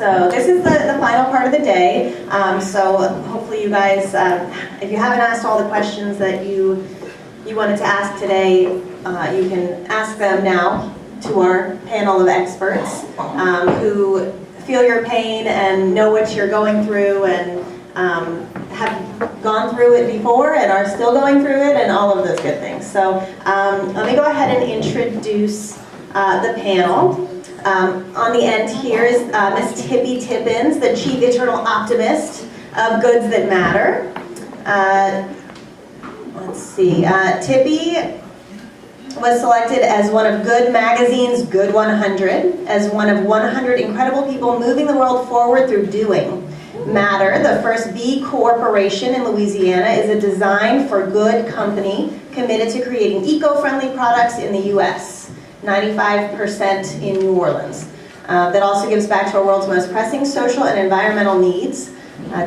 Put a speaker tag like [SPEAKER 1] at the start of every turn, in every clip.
[SPEAKER 1] So this is the final part of the day. So hopefully you guys, if you haven't asked all the questions that you wanted to ask today, you can ask them now to our panel of experts who feel your pain and know what you're going through and have gone through it before and are still going through it and all of those good things. So let me go ahead and introduce the panel. On the end here is Ms. Tippy Tippins, the Chief Eternal Optimist of Goods That Matter. Let's see, Tippy was selected as one of Good Magazine's Good 100, as one of 100 incredible people moving the world forward through doing. Matter, the first B Corporation in Louisiana, is a design for good company committed to creating eco-friendly products in the U.S., 95% in New Orleans. That also gives back to our world's most pressing social and environmental needs.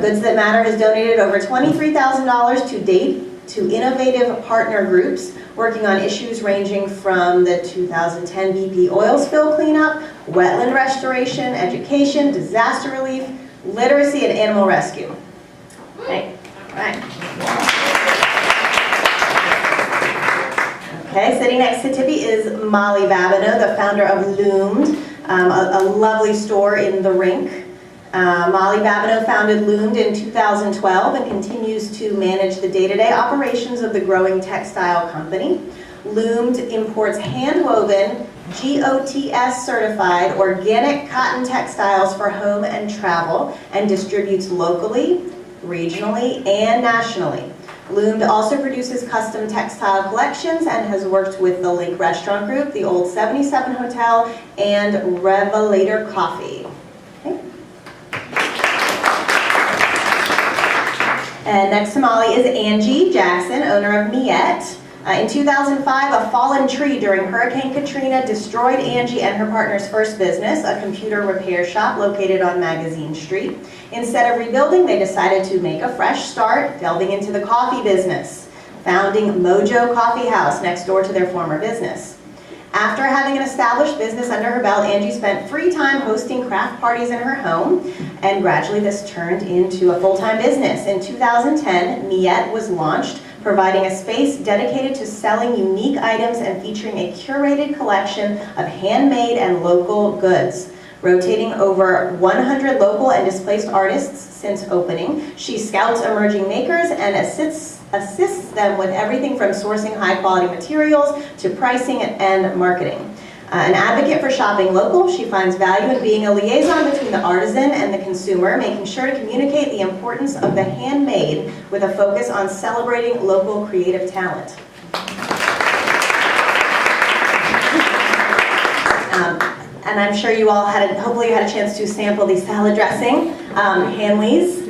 [SPEAKER 1] Goods That Matter has donated over $23,000 to date to innovative partner groups working on issues ranging from the 2010 BP oil spill cleanup, wetland restoration, education, disaster relief, literacy, and animal rescue. Okay, all right. Okay, sitting next to Tippy is Molly Babineau, the founder of Loomed, a lovely store in the Rink. Molly Babineau founded Loomed in 2012 and continues to manage the day-to-day operations of the growing textile company. Loomed imports hand-woven, GOTS certified organic cotton textiles for home and travel and distributes locally, regionally, and nationally. Loomed also produces custom textile collections and has worked with the Link Restaurant Group, the Old 77 Hotel, and Revelator Coffee. Okay. And next to Molly is Angie Jackson, owner of Miette. In 2005, a fallen tree during Hurricane Katrina destroyed Angie and her partner's first business, a computer repair shop located on Magazine Street. Instead of rebuilding, they decided to make a fresh start, delving into the coffee business, founding Mojo Coffee House next door to their former business. After having an established business under her belt, Angie spent free time hosting craft parties in her home, and gradually this turned into a full-time business. In 2010, Miette was launched, providing a space dedicated to selling unique items and featuring a curated collection of handmade and local goods. Rotating over 100 local and displaced artists since opening, she scouts emerging makers and assists them with everything from sourcing high-quality materials to pricing and marketing. An advocate for shopping local, she finds value in being a liaison between the artisan and the consumer, making sure to communicate the importance of the handmade with a focus on celebrating local creative talent. And I'm sure you all hopefully you had a chance to sample the salad dressing, Hanley's.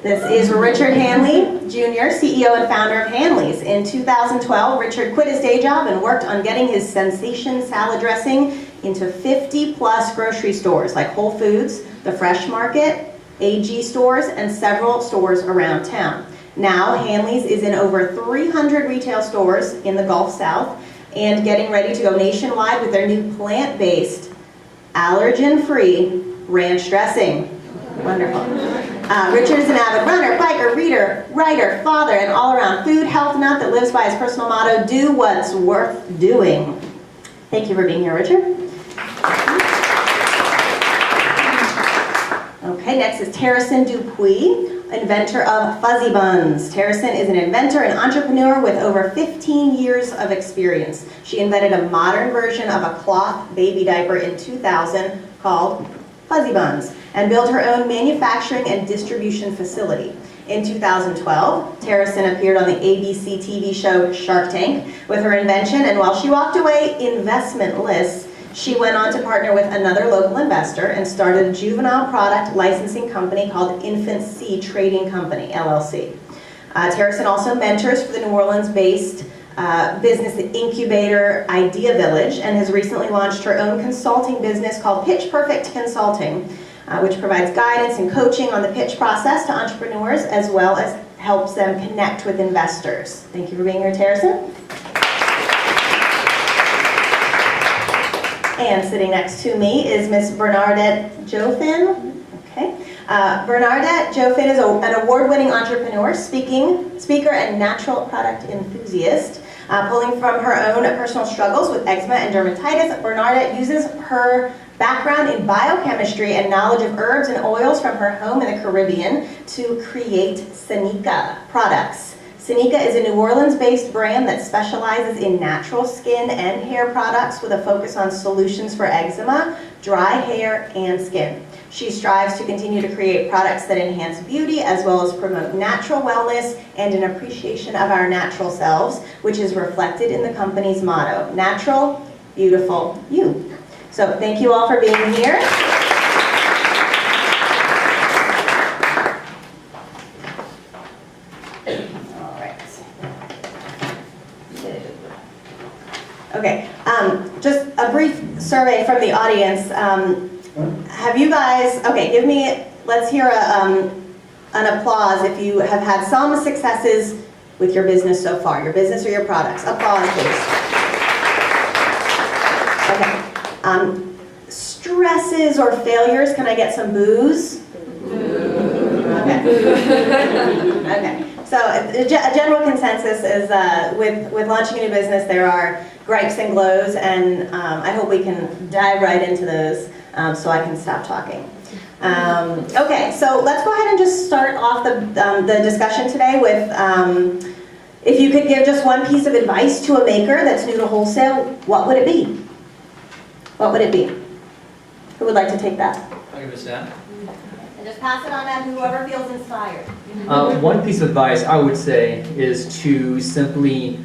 [SPEAKER 1] This is Richard Hanley, Jr., CEO and founder of Hanley's. In 2012, Richard quit his day job and worked on getting his sensation salad dressing into 50-plus grocery stores like Whole Foods, the Fresh Market, AG stores, and several stores around town. Now, Hanley's is in over 300 retail stores in the Gulf South and getting ready to go nationwide with their new plant-based, allergen-free ranch dressing. Wonderful. Richard is an avid runner, biker, reader, writer, father, and all-around food health nut that lives by his personal motto, do what's worth doing. Thank you for being here, Richard. Okay, next is Terracin Dupuis, inventor of Fuzzy Buns. Terracin is an inventor and entrepreneur with over 15 years of experience. She invented a modern version of a cloth baby diaper in 2000 called Fuzzy Buns, and built her own manufacturing and distribution facility. In 2012, Terracin appeared on the ABC TV show Shark Tank with her invention, and while she walked away investmentless, she went on to partner with another local investor and started a juvenile product licensing company called Infant Sea Trading Company, LLC. Terracin also mentors for the New Orleans-based business incubator Idea Village and has recently launched her own consulting business called Pitch Perfect Consulting, which provides guidance and coaching on the pitch process to entrepreneurs as well as helps them connect with investors. Thank you for being here, Terracin. And sitting next to me is Miss Bernadette Jofin. Okay. Bernadette Jofin is an award-winning entrepreneur, speaker, and natural product enthusiast. Pulling from her own personal struggles with eczema and dermatitis, Bernadette uses her background in biochemistry and knowledge of herbs and oils from her home in the Caribbean to create Seneca products. Seneca is a New Orleans-based brand that specializes in natural skin and hair products with a focus on solutions for eczema, dry hair, and skin. She strives to continue to create products that enhance beauty as well as promote natural wellness and an appreciation of our natural selves, which is reflected in the company's motto, Natural, Beautiful, You. So thank you all for being here. All right. Okay, just a brief survey from the audience. Have you guys, okay, let's hear an applause if you have had some successes with your business so far, your business or your products. Applause, please. Okay. Stresses or failures, can I get some boos? Okay. Okay. So a general consensus is with launching a new business, there are gripes and glows, and I hope we can dive right into those so I can stop talking. Okay, so let's go ahead and just start off the discussion today with if you could give just one piece of advice to a maker that's new to wholesale, what would it be? What would it be? Who would like to take that?
[SPEAKER 2] I'll give it a stab.
[SPEAKER 1] And just pass it on to whoever feels inspired.
[SPEAKER 2] One piece of advice I would say is to simply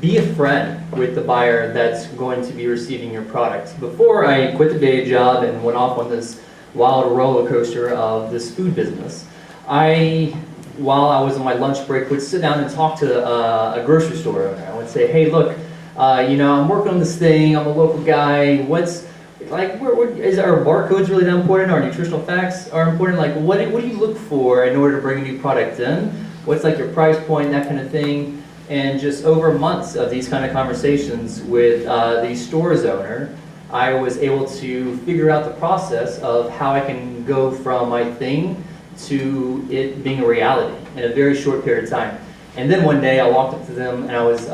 [SPEAKER 2] be a friend with the buyer that's going to be receiving your product. Before I quit the day job and went off on this wild roller coaster of this food business, while I was on my lunch break, would sit down and talk to a grocery store owner. I would say, hey, look, I'm working on this thing. I'm a local guy. Is our barcodes really that important? Our nutritional facts are important. Like, what do you look for in order to bring a new product in? What's like your price point, that kind of thing? And just over months of these kind of conversations with the store's owner, I was able to figure out the process of how I can go from my thing to it being a reality in a very short period of time. And then one day I walked up to them and I was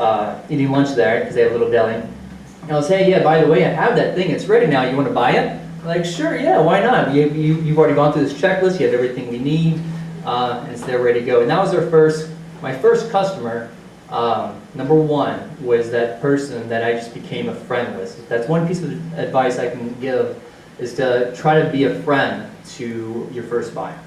[SPEAKER 2] eating lunch there because they have a little deli. And I was, hey, yeah, by the way, I have that thing. It's ready now. You want to buy it? Like, sure, yeah, why not? You've already gone through this checklist. You have everything we need. And it's there ready to go. And that was my first customer. Number one was that person that I just became a friend with. That's one piece of advice I can give, is to try to be a friend to your first buyer.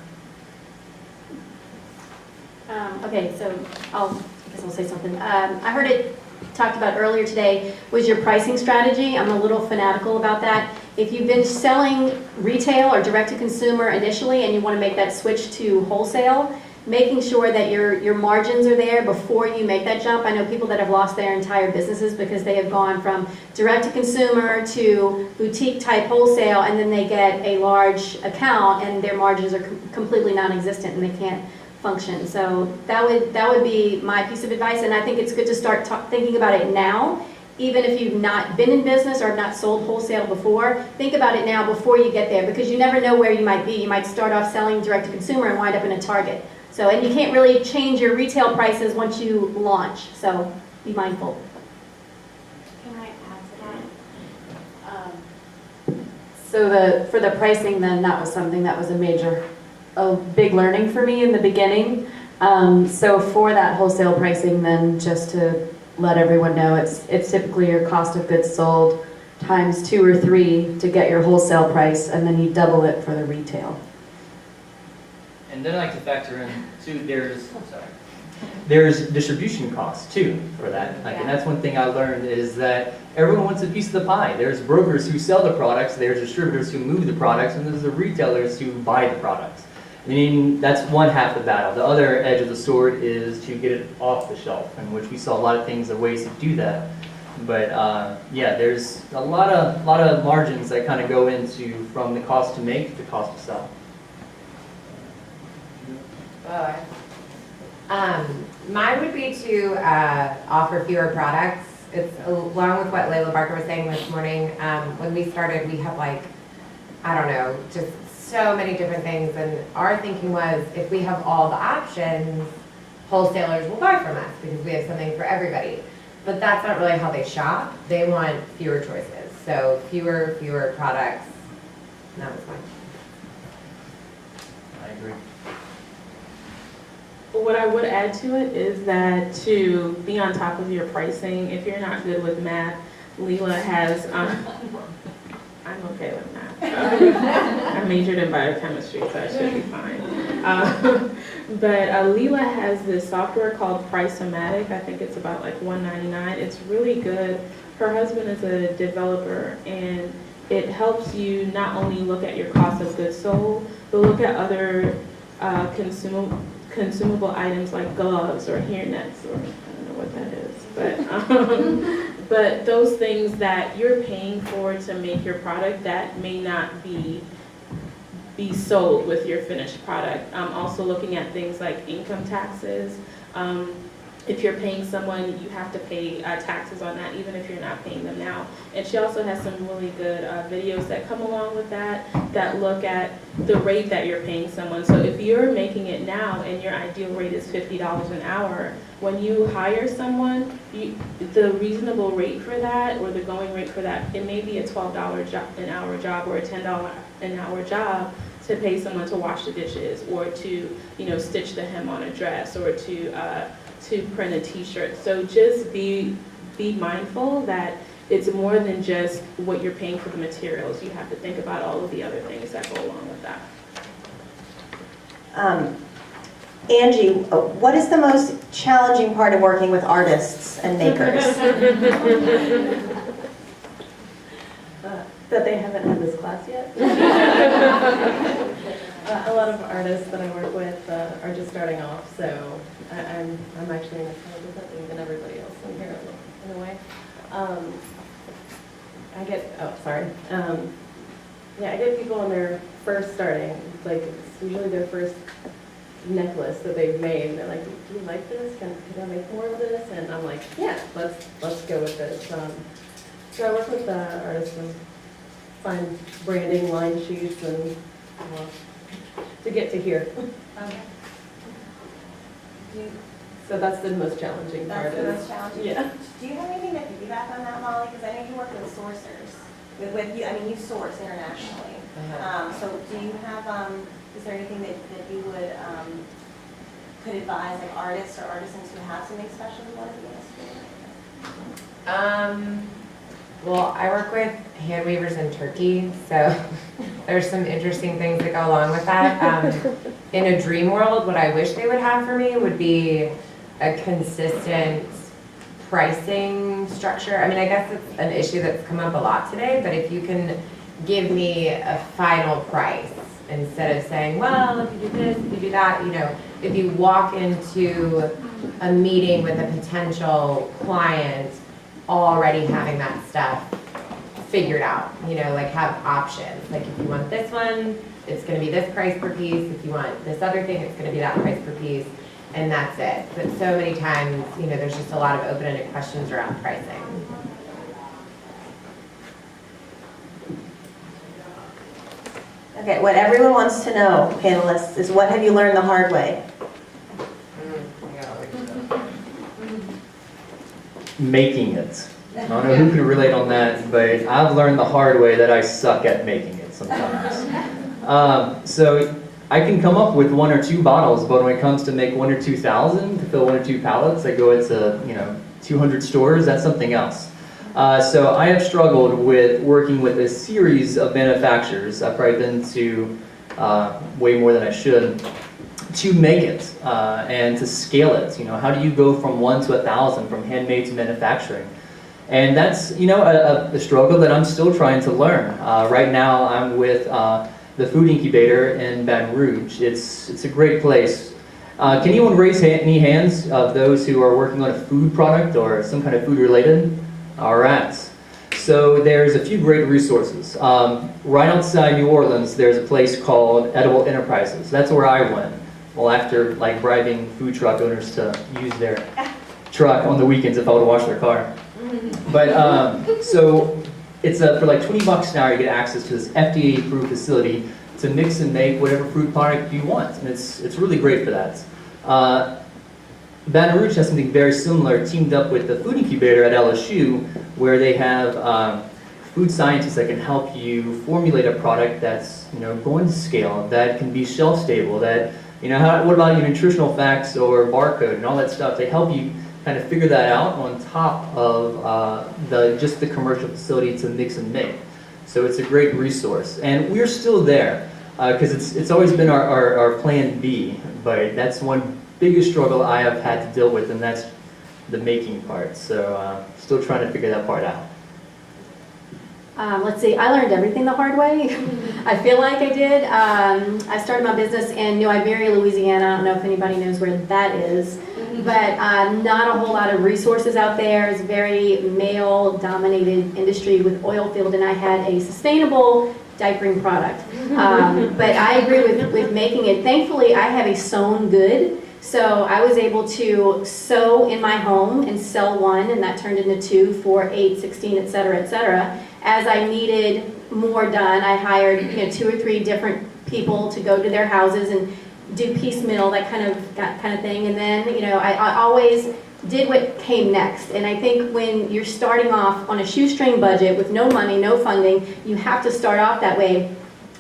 [SPEAKER 3] Okay, so I guess I'll say something. I heard it talked about earlier today was your pricing strategy. I'm a little fanatical about that. If you've been selling retail or direct to consumer initially and you want to make that switch to wholesale, making sure that your margins are there before you make that jump. I know people that have lost their entire businesses because they have gone from direct to consumer to boutique type wholesale, and then they get a large account and their margins are completely non-existent and they can't function. So that would be my piece of advice, and I think it's good to start thinking about it now. Even if you've not been in business or have not sold wholesale before, think about it now before you get there, because you never know where you might be. You might start off selling direct to consumer and wind up in a Target. So, and you can't really change your retail prices once you launch, so be mindful.
[SPEAKER 4] Can I add to that? For the pricing then, that was something that was a big learning for me in the beginning. So for that wholesale pricing then, just to let everyone know, it's typically your cost of goods sold times 2 or 3 to get your wholesale price, and then you double it for the retail.
[SPEAKER 2] And then I like to factor in too, there's distribution costs too for that. And that's one thing I learned, is that everyone wants a piece of the pie. There's brokers who sell the products, there's distributors who move the products, and there's the retailers who buy the products. I mean, that's one half of the battle. The other edge of the sword is to get it off the shelf, in which we saw a lot of things, of ways to do that. But yeah, there's a lot of margins that kind of go into, from the cost to make to the cost to sell.
[SPEAKER 5] Mine would be to offer fewer products it's along with what Layla Barker was saying this morning. When we started, we had like, I don't know, just so many different things. And our thinking was, if we have all the options, wholesalers will buy from us because we have something for everybody. But that's not really how they shop. They want fewer choices. So fewer products. And that was mine.
[SPEAKER 2] I agree.
[SPEAKER 6] What I would add to it is that to be on top of your pricing, if you're not good with math, Leela has, I'm okay with math. I majored in biochemistry, so I should be fine. But Leela has this software called Price-O-Matic. I think it's about like $199. It's really good. Her husband is a developer, and it helps you not only look at your cost of goods sold, but look at other consumable items like gloves or hairnets, or I don't know what that is, but those things that you're paying for to make your product that may not be sold with your finished product. Also looking at things like income taxes. If you're paying someone, you have to pay taxes on that, even if you're not paying them now. And she also has some really good videos that come along with that look at the rate that you're paying someone. So if you're making it now and your ideal rate is $50 an hour, when you hire someone, the reasonable rate for that, or the going rate for that, it may be a $12 an hour job or a $10 an hour job to pay someone to wash the dishes, or to stitch the hem on a dress, or to print a t-shirt. So just be mindful that it's more than just what you're paying for the materials. You have to think about all of the other things that go along with that.
[SPEAKER 1] Angie, what is the most challenging part of working with artists and makers?
[SPEAKER 7] That they haven't had this class yet. A lot of artists that I work with are just starting off, so I'm actually in a totally different league than everybody else in here in a way. I get people when they're first starting, like it's usually their first necklace that they've made, and they're like, do you like this? Can I make more of this? And I'm like, yeah, let's go with this. So I work with artists and find branding, line sheets, and to get to here.
[SPEAKER 1] Okay.
[SPEAKER 7] So that's the most challenging part.
[SPEAKER 1] That's the most challenging.
[SPEAKER 7] Yeah.
[SPEAKER 1] Do you have anything to piggyback on that, Molly? Because I know you work with sourcers. With you, I mean, you source internationally. So do you have, is there anything that you would, could advise like artists or artisans who have something special they want to be in?
[SPEAKER 5] Well, I work with hand weavers in Turkey, so there's some interesting things that go along with that. In a dream world, what I wish they would have for me would be a consistent pricing structure. I mean, I guess it's an issue that's come up a lot today, but if you can give me a final price instead of saying, well, if you do this, if you do that, if you walk into a meeting with a potential client already having that stuff figured out, like have options. Like if you want this one, it's gonna be this price per piece. If you want this other thing, it's gonna be that price per piece, and that's it. But so many times, there's just a lot of open-ended questions around pricing.
[SPEAKER 1] Okay, what everyone wants to know, panelists, is what have you learned the hard way?
[SPEAKER 2] Making it. I don't know who can relate on that, but I've learned the hard way that I suck at making it sometimes. So I can come up with 1 or 2 bottles, but when it comes to make 1 or 2,000 to fill 1 or 2 pallets, I go into 200 stores. That's something else. So I have struggled with working with a series of manufacturers. I've probably been to way more than I should, to make it and to scale it. How do you go from 1 to 1,000, from handmade to manufacturing? And that's a struggle that I'm still trying to learn. Right now I'm with the food incubator in Baton Rouge. It's a great place. Can anyone raise any hands of those who are working on a food product or some kind of food related? All right. So there's a few great resources. Right outside New Orleans, there's a place called Edible Enterprises. That's where I went. Well, after bribing food truck owners to use their truck on the weekends if I would wash their car. But, so it's for like 20 bucks an hour, you get access to this FDA-approved facility to mix and make whatever fruit product you want. And it's really great for that. Baton Rouge has something very similar, teamed up with the food incubator at LSU, where they have food scientists that can help you formulate a product that's, going to scale, that can be shelf stable, that, what about your nutritional facts or barcode and all that stuff? They help you kind of figure that out on top of just the commercial facility to mix and make. So it's a great resource. And we're still there, because it's always been our plan B, but that's one biggest struggle I have had to deal with, and that's the making part. So still trying to figure that part out.
[SPEAKER 3] Let's see, I learned everything the hard way. I feel like I did. I started my business in New Iberia, Louisiana. I don't know if anybody knows where that is, but not a whole lot of resources out there. It's a very male-dominated industry with oil field, and I had a sustainable diapering product. But I agree with making it. Thankfully, I have a sewn good. So I was able to sew in my home and sell one, and that turned into 2, 4, 8, 16, et cetera, et cetera. As I needed more done, I hired 2 or 3 different people to go to their houses and do piecemeal, that kind of thing. And then, I always did what came next. And I think when you're starting off on a shoestring budget with no money, no funding, you have to start off that way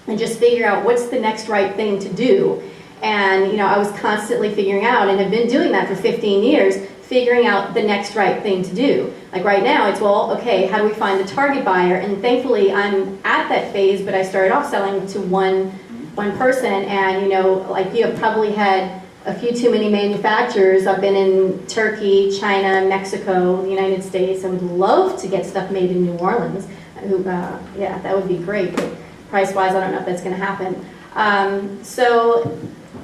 [SPEAKER 3] and just figure out what's the next right thing to do. And, I was constantly figuring out, and have been doing that for 15 years, figuring out the next right thing to do. Like right now, it's, well, okay, how do we find the target buyer? And thankfully, I'm at that phase, but I started off selling to one person, and, like you have probably had a few too many manufacturers. I've been in Turkey, China, Mexico, the United States. I would love to get stuff made in New Orleans. Yeah, that would be great, but price-wise, I don't know if that's gonna happen.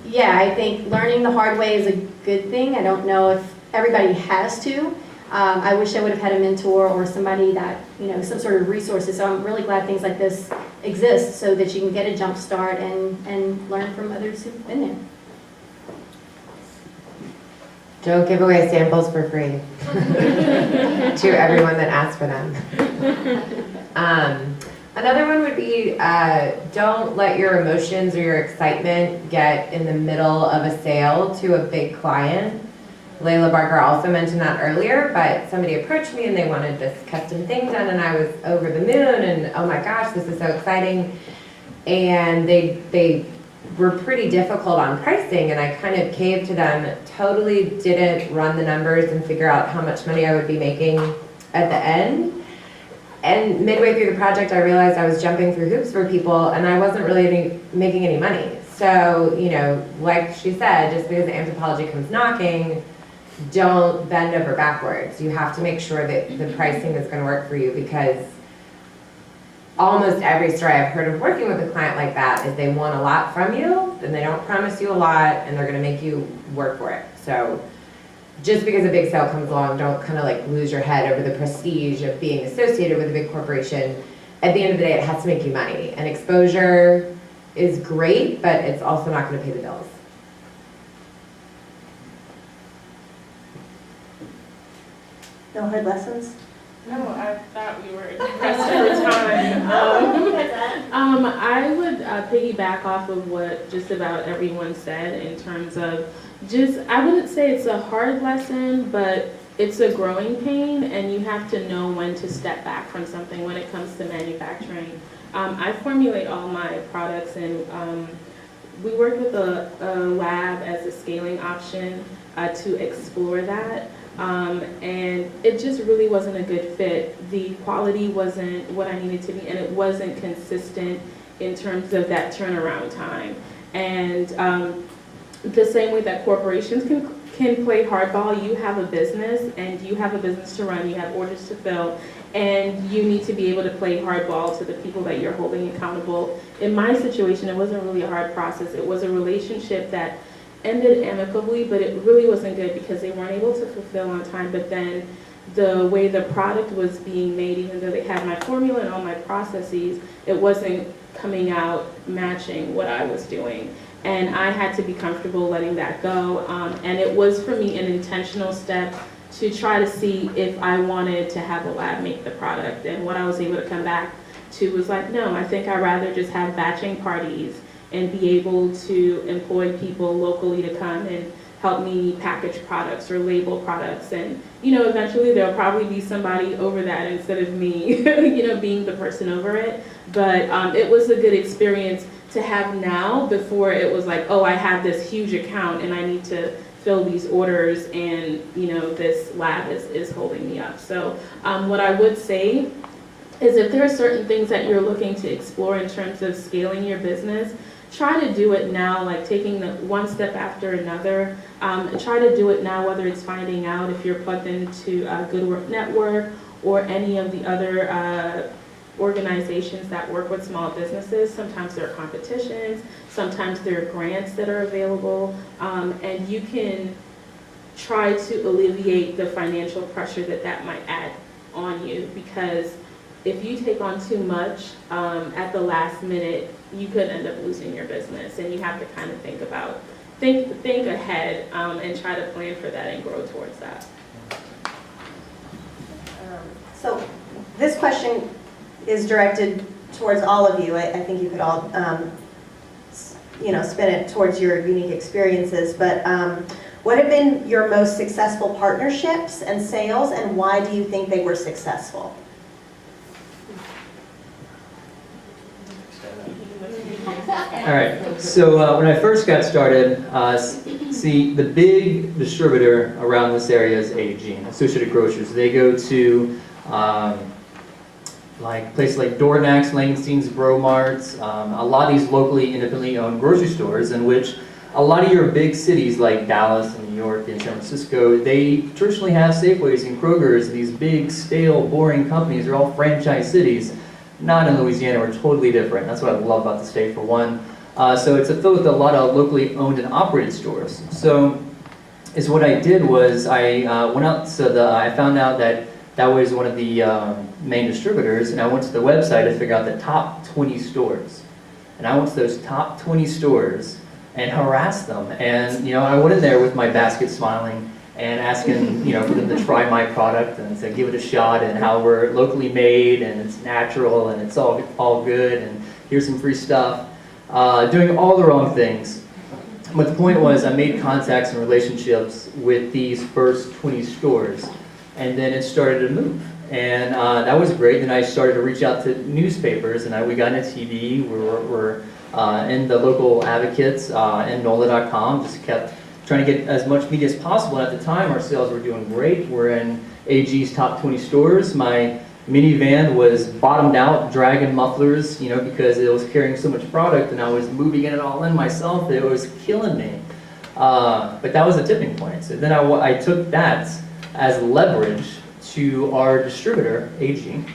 [SPEAKER 3] Yeah, I think learning the hard way is a good thing. I don't know if everybody has to. I wish I would have had a mentor or somebody that, some sort of resources. So I'm really glad things like this exist so that you can get a jump start and learn from others who've been there.
[SPEAKER 5] Don't give away samples for free to everyone that asks for them. Another one would be don't let your emotions or your excitement get in the middle of a sale to a big client. Layla Barker also mentioned that earlier, but somebody approached me and they wanted this custom thing done, and I was over the moon and oh my gosh, this is so exciting. And they were pretty difficult on pricing, and I kind of caved to them, totally didn't run the numbers and figure out how much money I would be making at the end. And midway through the project, I realized I was jumping through hoops for people, and I wasn't really making any money. So, like she said, just because the anthropology comes knocking, don't bend over backwards. You have to make sure that the pricing is going to work for you, because almost every story I've heard of working with a client like that is they want a lot from you, then they don't promise you a lot, and they're going to make you work for it. So just because a big sale comes along, don't kind of like lose your head over the prestige of being associated with a big corporation. At the end of the day, it has to make you money. And exposure is great, but it's also not going to pay the bills.
[SPEAKER 1] No hard lessons?
[SPEAKER 6] No, I thought we were pressed for time. I would piggyback off of what just about everyone said in terms of I wouldn't say it's a hard lesson, but it's a growing pain, and you have to know when to step back from something when it comes to manufacturing. I formulate all my products, and we work with a lab as a scaling option to explore that. And it just really wasn't a good fit. The quality wasn't what I needed to be, and it wasn't consistent in terms of that turnaround time. And the same way that corporations can play hardball, you have a business, and you have a business to run, you have orders to fill, and you need to be able to play hardball to the people that you're holding accountable. In my situation, it wasn't really a hard process. It was a relationship that ended amicably, but it really wasn't good because they weren't able to fulfill on time. But then the way the product was being made, even though they had my formula and all my processes, it wasn't coming out matching what I was doing. And I had to be comfortable letting that go. And it was for me an intentional step to try to see if I wanted to have a lab make the product. And what I was able to come back to was like, no, I think I'd rather just have batching parties and be able to employ people locally to come and help me package products or label products. And, eventually there'll probably be somebody over that instead of me, being the person over it. But it was a good experience to have now before it was like, oh, I have this huge account and I need to fill these orders and, this lab is holding me up. So what I would say is if there are certain things that you're looking to explore in terms of scaling your business, try to do it now, like taking the one step after another. Try to do it now, whether it's finding out if you're plugged into Good Work Network or any of the other organizations that work with small businesses. Sometimes there are competitions, sometimes there are grants that are available, and you can try to alleviate the financial pressure that might add on you, because if you take on too much at the last minute, you could end up losing your business, and you have to kind of think ahead and try to plan for that and grow towards that.
[SPEAKER 1] So this question is directed towards all of you. I think you could all, spin it towards your unique experiences. But what have been your most successful partnerships and sales, and why do you think they were successful?
[SPEAKER 2] All right, so when I first got started, see, the big distributor around this area is AG, Associated Grocers. They go to like places like Dornax, Langenstein's, Bromarts, a lot of these locally independently owned grocery stores, in which a lot of your big cities like Dallas and New York and San Francisco, they traditionally have Safeways and Kroger's. These big, stale, boring companies are all franchise cities. Not in Louisiana, we're totally different. That's what I love about the state, for one. So it's filled with a lot of locally owned and operated stores. So what I did was I went out to I found out that was one of the main distributors, and I went to the website to figure out the top 20 stores. And I went to those top 20 stores and harassed them. And I went in there with my basket smiling and asking for them to try my product and to give it a shot, and how we're locally made and it's natural and it's all good and here's some free stuff. Doing all the wrong things. But the point was, I made contacts and relationships with these first 20 stores, and then it started to move. And that was great. Then I started to reach out to newspapers, and we got into TV. We're in the local advocates, in NOLA.com, just kept trying to get as much media as possible. And at the time, our sales were doing great. We're in AG's top 20 stores. My minivan was bottomed out, dragging mufflers, because it was carrying so much product, and I was moving it all in myself. It was killing me. But that was a tipping point. So then I took that as leverage to our distributor, AG, and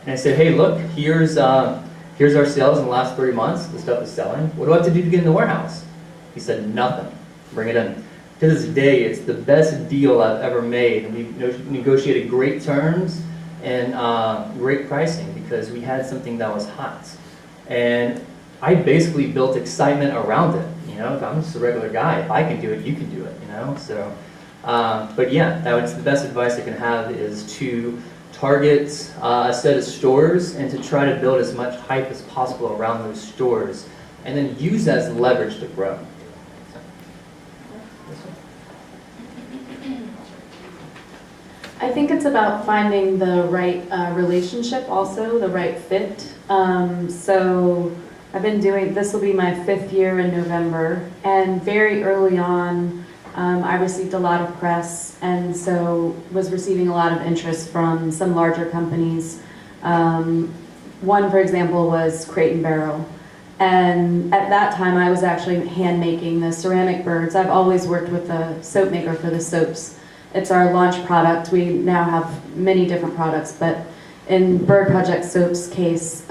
[SPEAKER 2] I said, hey, look, here's our sales in the last 3 months. The stuff is selling. What do I have to do to get in the warehouse? He said, nothing. Bring it in. To this day, it's the best deal I've ever made. We negotiated great terms and great pricing because we had something that was hot. And I basically built excitement around it. If I'm just a regular guy, if I can do it, you can do it. So. But yeah, that's the best advice I can have, is to target a set of stores and to try to build as much hype as possible around those stores, and then use that as leverage to grow.
[SPEAKER 4] I think it's about finding the right relationship, also the right fit. So I've been doing, this will be my 5th year in November, and very early on I received a lot of press, and so was receiving a lot of interest from some larger companies. One, for example, was Crate & Barrel. And at that time I was actually hand making the ceramic birds. I've always worked with a soap maker for the soaps. It's our launch product. We now have many different products, but in Bird Project Soap's case,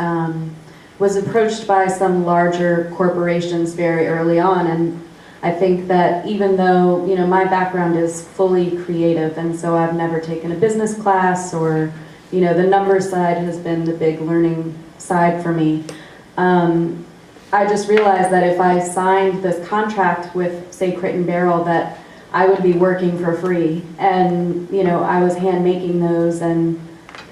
[SPEAKER 4] was approached by some larger corporations very early on. And I think that even though, my background is fully creative, and so I've never taken a business class, or, the numbers side has been the big learning side for me. I just realized that if I signed this contract with, say, Crate & Barrel, that I would be working for free. And, you know, I was hand making those and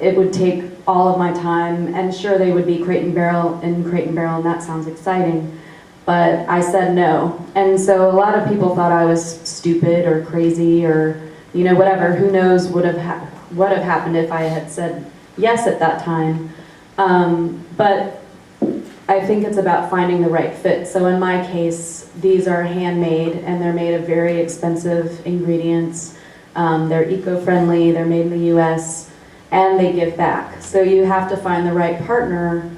[SPEAKER 4] it would take all of my time. And sure, they would be Crate and Barrel, and that sounds exciting. But I said no. And so a lot of people thought I was stupid or crazy or, you know, whatever. Who knows what have happened if I had said yes at that time. But I think it's about finding the right fit. So in my case, these are handmade and they're made of very expensive ingredients. They're eco-friendly, they're made in the US, and they give back. So you have to find the right partner.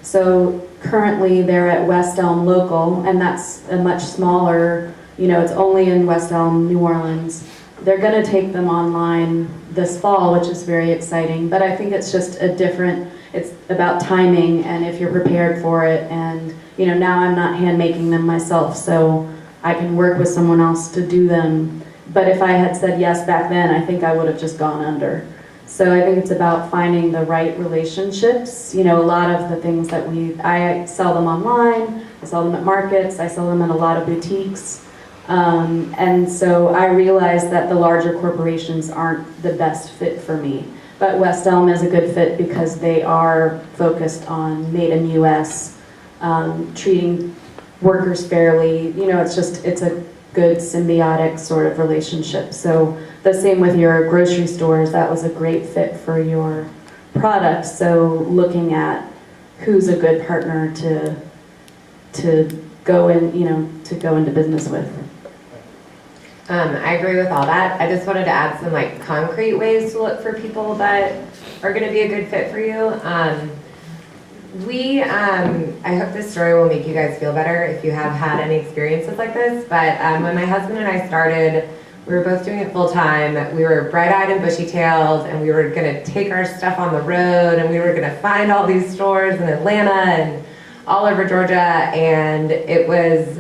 [SPEAKER 4] So currently they're at West Elm Local, and that's a much smaller, you know, it's only in West Elm, New Orleans. They're gonna take them online this fall, which is very exciting, but I think it's just a different, it's about timing and if you're prepared for it. And, you know, now I'm not hand making them myself, so I can work with someone else to do them. But if I had said yes back then, I think I would have just gone under. So I think it's about finding the right relationships. You know, a lot of the things that I sell them online, I sell them at markets, I sell them at a lot of boutiques. And so I realized that the larger corporations aren't the best fit for me. But West Elm is a good fit because they are focused on made in US, treating workers fairly. You know, it's a good symbiotic sort of relationship. So the same with your grocery stores, that was a great fit for your product. So looking at who's a good partner to go in, you know, to go into business with.
[SPEAKER 5] I agree with all that. I just wanted to add some like concrete ways to look for people that are going to be a good fit for you. I hope this story will make you guys feel better if you have had any experiences like this. But when my husband and I started, we were both doing it full time. We were bright-eyed and bushy-tailed, and we were going to take our stuff on the road, and we were going to find all these stores in Atlanta and all over Georgia. And it was,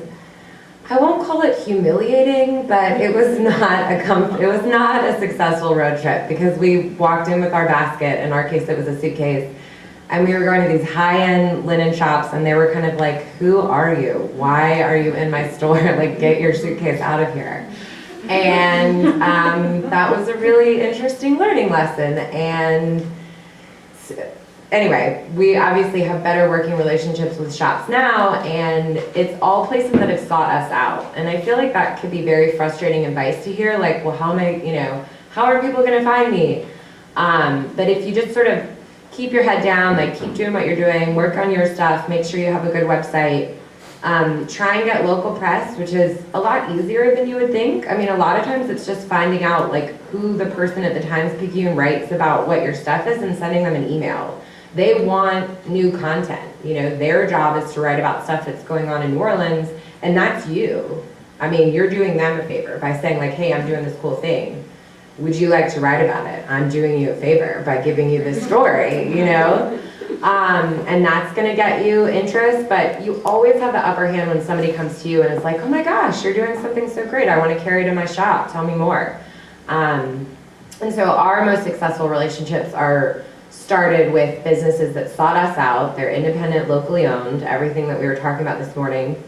[SPEAKER 5] I won't call it humiliating, but it was not a successful road trip because we walked in with our basket. In our case, it was a suitcase. And we were going to these high-end linen shops, and they were kind of like, who are you? Why are you in my store? Like, get your suitcase out of here. And that was a really interesting learning lesson. And anyway, we obviously have better working relationships with shops now, and it's all places that have sought us out. And I feel like that could be very frustrating advice to hear, like, well, how are people gonna find me? But if you just sort of keep your head down, like keep doing what you're doing, work on your stuff, make sure you have a good website, try and get local press, which is a lot easier than you would think. I mean, a lot of times it's just finding out like who the person at the Times-Picayune writes about what your stuff is and sending them an email. They want new content. You know, their job is to write about stuff that's going on in New Orleans, and that's you. I mean, you're doing them a favor by saying like, hey, I'm doing this cool thing. Would you like to write about it? I'm doing you a favor by giving you this story, you know? And that's gonna get you interest, but you always have the upper hand when somebody comes to you and is like, oh my gosh, you're doing something so great. I wanna carry it in my shop, tell me more. And so our most successful relationships are started with businesses that sought us out. They're independent, locally owned, everything that we were talking about this morning.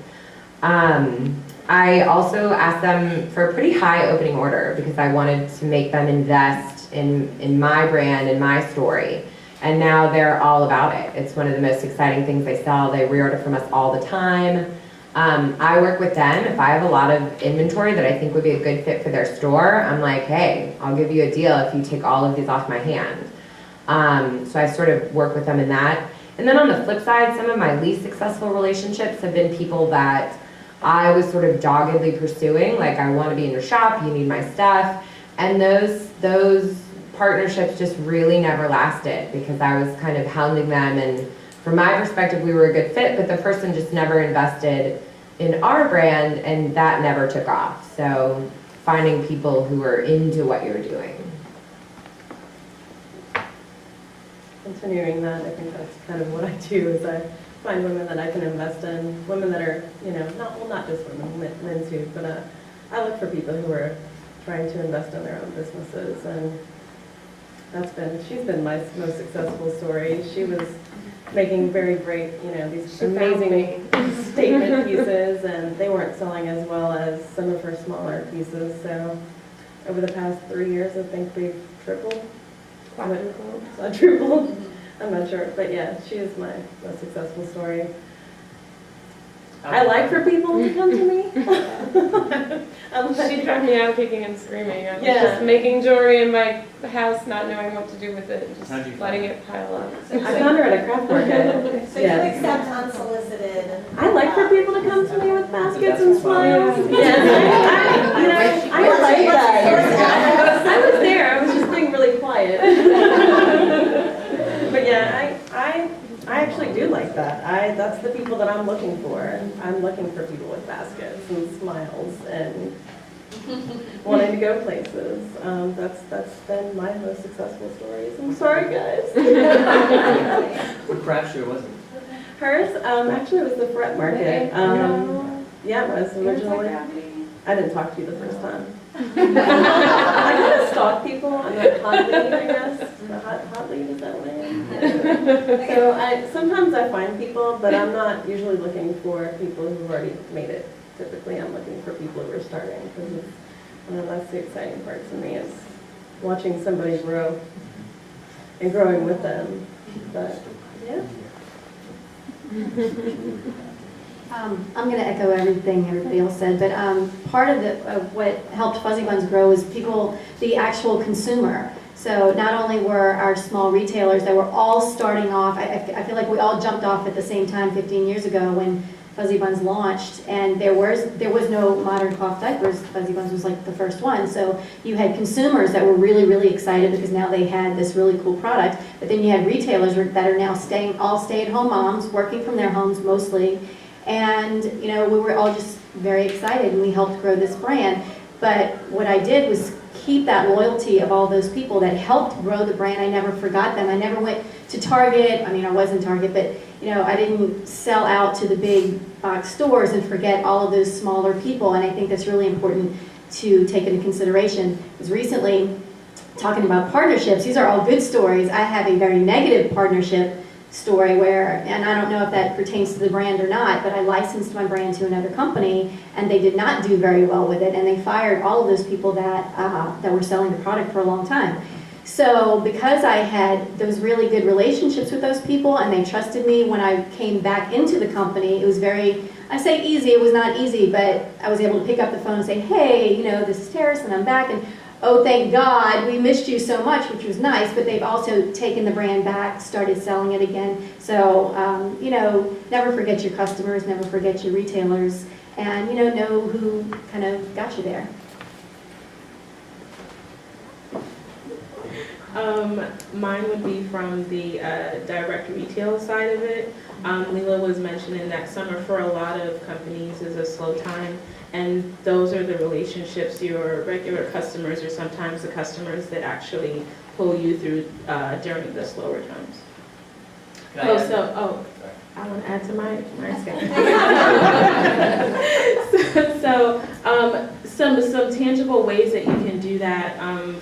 [SPEAKER 5] I also asked them for a pretty high opening order because I wanted to make them invest in my brand and my story. And now they're all about it. It's one of the most exciting things they sell. They reorder from us all the time. I work with them. If I have a lot of inventory that I think would be a good fit for their store, I'm like, hey, I'll give you a deal if you take all of these off my hand. So I sort of work with them in that. And then on the flip side, some of my least successful relationships have been people that I was sort of doggedly pursuing, like I want to be in your shop, you need my stuff. And those partnerships just really never lasted because I was kind of hounding them, and from my perspective we were a good fit, but the person just never invested in our brand and that never took off. So finding people who are into what you're doing.
[SPEAKER 7] Continuing that, I think that's kind of what I do, is I find women that I can invest in, women that are, you know, not just women, men too, but I look for people who are trying to invest in their own businesses, and she's been my most successful story. She was making very great, these amazing statement pieces, and they weren't selling as well as some of her smaller pieces. So over the past 3 years, I think we've tripled, quadrupled. I'm not sure, but yeah, she is my most successful story. I like for people to come to me.
[SPEAKER 6] She drove me out kicking and screaming. I was
[SPEAKER 7] Yeah.
[SPEAKER 6] just making jewelry in my house, not knowing what to do with it, just
[SPEAKER 2] How'd you
[SPEAKER 6] letting it pile up.
[SPEAKER 7] I found her at a craft market.
[SPEAKER 1] So you
[SPEAKER 7] Yeah.
[SPEAKER 1] accept unsolicited?
[SPEAKER 7] I like for people to come to me with baskets and smiles.
[SPEAKER 6] Yeah.
[SPEAKER 7] Yes, I like that. I was there, I was just being really quiet. But yeah, I actually do like that. That's the people that I'm looking for. I'm looking for people with baskets and smiles and wanting to go places. That's been my most successful stories. I'm sorry, guys.
[SPEAKER 2] What craft show was it?
[SPEAKER 7] Hers, actually, it was the Fret Market. Yeah, it was originally. I didn't talk to you the first time. I kind of stalk people. I'm a hot lead, I guess. The hot lead, is that what I am? So sometimes I find people, but I'm not usually looking for people who've already made it. Typically, I'm looking for people who are starting, because that's the exciting part to me, is watching somebody grow and growing with them. But yeah.
[SPEAKER 3] I'm going to echo everything everybody else said, but part of what helped Fuzzy Buns grow was people, the actual consumer. So not only were our small retailers that were all starting off, I feel like we all jumped off at the same time 15 years ago when Fuzzy Buns launched, and there was no modern cloth diapers. Fuzzy Buns was like the first one. So you had consumers that were really, really excited because now they had this really cool product, but then you had retailers that are now all stay-at-home moms, working from their homes mostly. And, we were all just very excited, and we helped grow this brand. But what I did was keep that loyalty of all those people that helped grow the brand. I never forgot them. I never went to Target. I mean, I was in Target, but, I didn't sell out to the big box stores and forget all of those smaller people. And I think that's really important to take into consideration. Because recently, talking about partnerships, these are all good stories. I have a very negative partnership story where, and I don't know if that pertains to the brand or not, but I licensed my brand to another company, and they did not do very well with it, and they fired all of those people that were selling the product for a long time. So because I had those really good relationships with those people, and they trusted me when I came back into the company, it was very, I say easy, it was not easy, but I was able to pick up the phone and say, hey, this is Terrace, and I'm back, and oh, thank God, we missed you so much, which was nice, but they've also taken the brand back, started selling it again. So, never forget your customers, never forget your retailers, and, know who kind of got you there.
[SPEAKER 6] Mine would be from the direct retail side of it. Leela was mentioning that summer for a lot of companies is a slow time, and those are the relationships, your regular customers, or sometimes the customers that actually pull you through during the slower times. I want to add to my schedule. Some tangible ways that you can do that.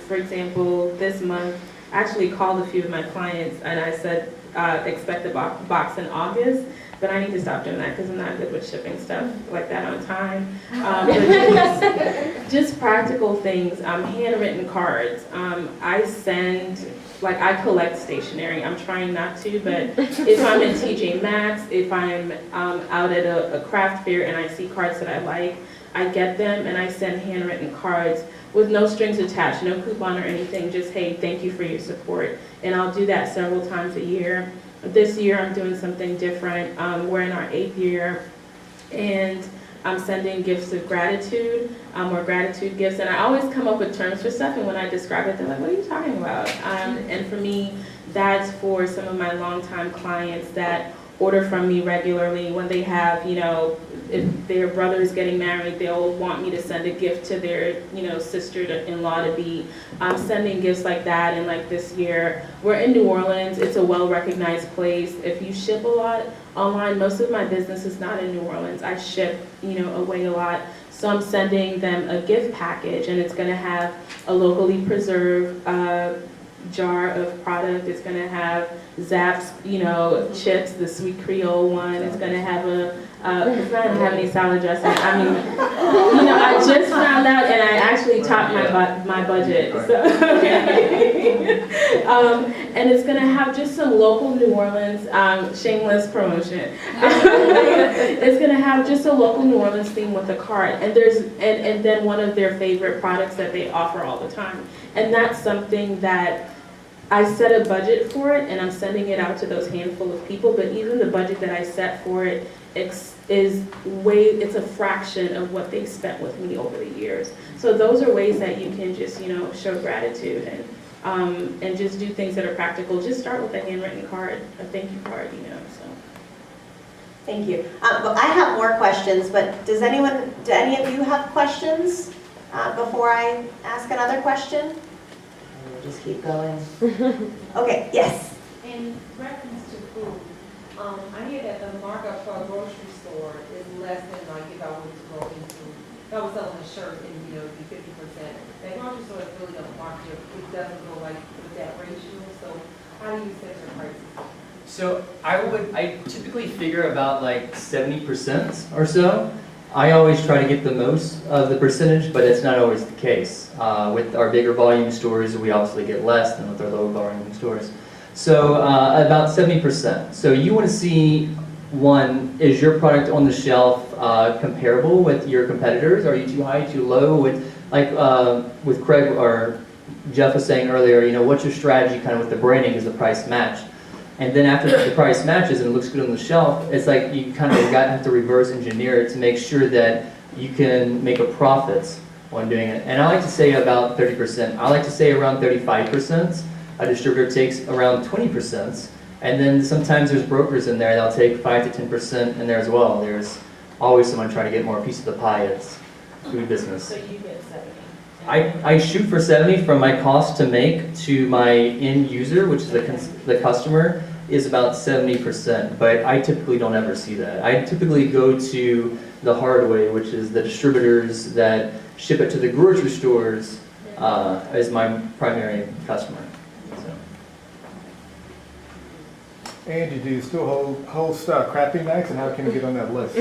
[SPEAKER 6] For example, this month, I actually called a few of my clients and I said, expect a box in August, but I need to stop doing that because I'm not good with shipping stuff like that on time. But just practical things, handwritten cards. I collect stationery. I'm trying not to, but if I'm in TJ Maxx, if I'm out at a craft fair and I see cards that I like, I get them and I send handwritten cards with no strings attached, no coupon or anything, just, hey, thank you for your support. And I'll do that several times a year. This year I'm doing something different. We're in our 8th year, and I'm sending gifts of gratitude, or gratitude gifts, and I always come up with terms for stuff, and when I describe it, they're like, what are you talking about? And for me, that's for some of my longtime clients that order from me regularly. When they have, if their brother is getting married, they'll want me to send a gift to their, sister-in-law to be. I'm sending gifts like that, and like this year, we're in New Orleans. It's a well-recognized place. If you ship a lot online, most of my business is not in New Orleans. I ship, away a lot. So I'm sending them a gift package, and it's going to have a locally preserved jar of product. It's gonna have Zapp's, chips, the sweet Creole one. It's gonna have it's not gonna have any salad dressing. I mean, I just found out and I actually topped my budget. So, and it's gonna have just some local New Orleans, shameless promotion. It's gonna have just a local New Orleans theme with a cart, and then one of their favorite products that they offer all the time. And that's something that I set a budget for it, and I'm sending it out to those handful of people. But even the budget that I set for it it's a fraction of what they spent with me over the years. So those are ways that you can just show gratitude and just do things that are practical. Just start with a handwritten card, a thank you card, so.
[SPEAKER 1] Thank you. But I have more questions, but do any of you have questions before I ask another question?
[SPEAKER 8] Just keep going.
[SPEAKER 1] Okay, yes.
[SPEAKER 9] In reference to food, I hear that the markup for a grocery store is less than like if I were to go into, if I was selling a shirt and it'd be 50%. That grocery store is really gonna mark it doesn't go like with that ratio. So how do you set your prices?
[SPEAKER 2] So I typically figure about like 70% or so. I always try to get the most of the percentage, but it's not always the case. With our bigger volume stores, we obviously get less than with our lower volume stores. So about 70%. So you want to see, one, is your product on the shelf comparable with your competitors? Are you too high, too low? With Craig or Jeff was saying earlier, what's your strategy kind of with the branding? Is the price matched? And then after the price matches and it looks good on the shelf, it's like you kind of have to reverse engineer it to make sure that you can make a profit on doing it. And I like to say about 30%. I like to say around 35%. A distributor takes around 20%. And then sometimes there's brokers in there that'll take 5 to 10% in there as well. There's always someone trying to get more piece of the pie. It's food business.
[SPEAKER 6] So you get 70.
[SPEAKER 2] I shoot for 70 from my cost to make to my end user, which is the customer, is about 70%, but I typically don't ever see that. I typically go to the hard way, which is the distributors that ship it to the grocery stores as my primary customer. So.
[SPEAKER 10] Angie, do you still host crappy nights, and how can you get on that list?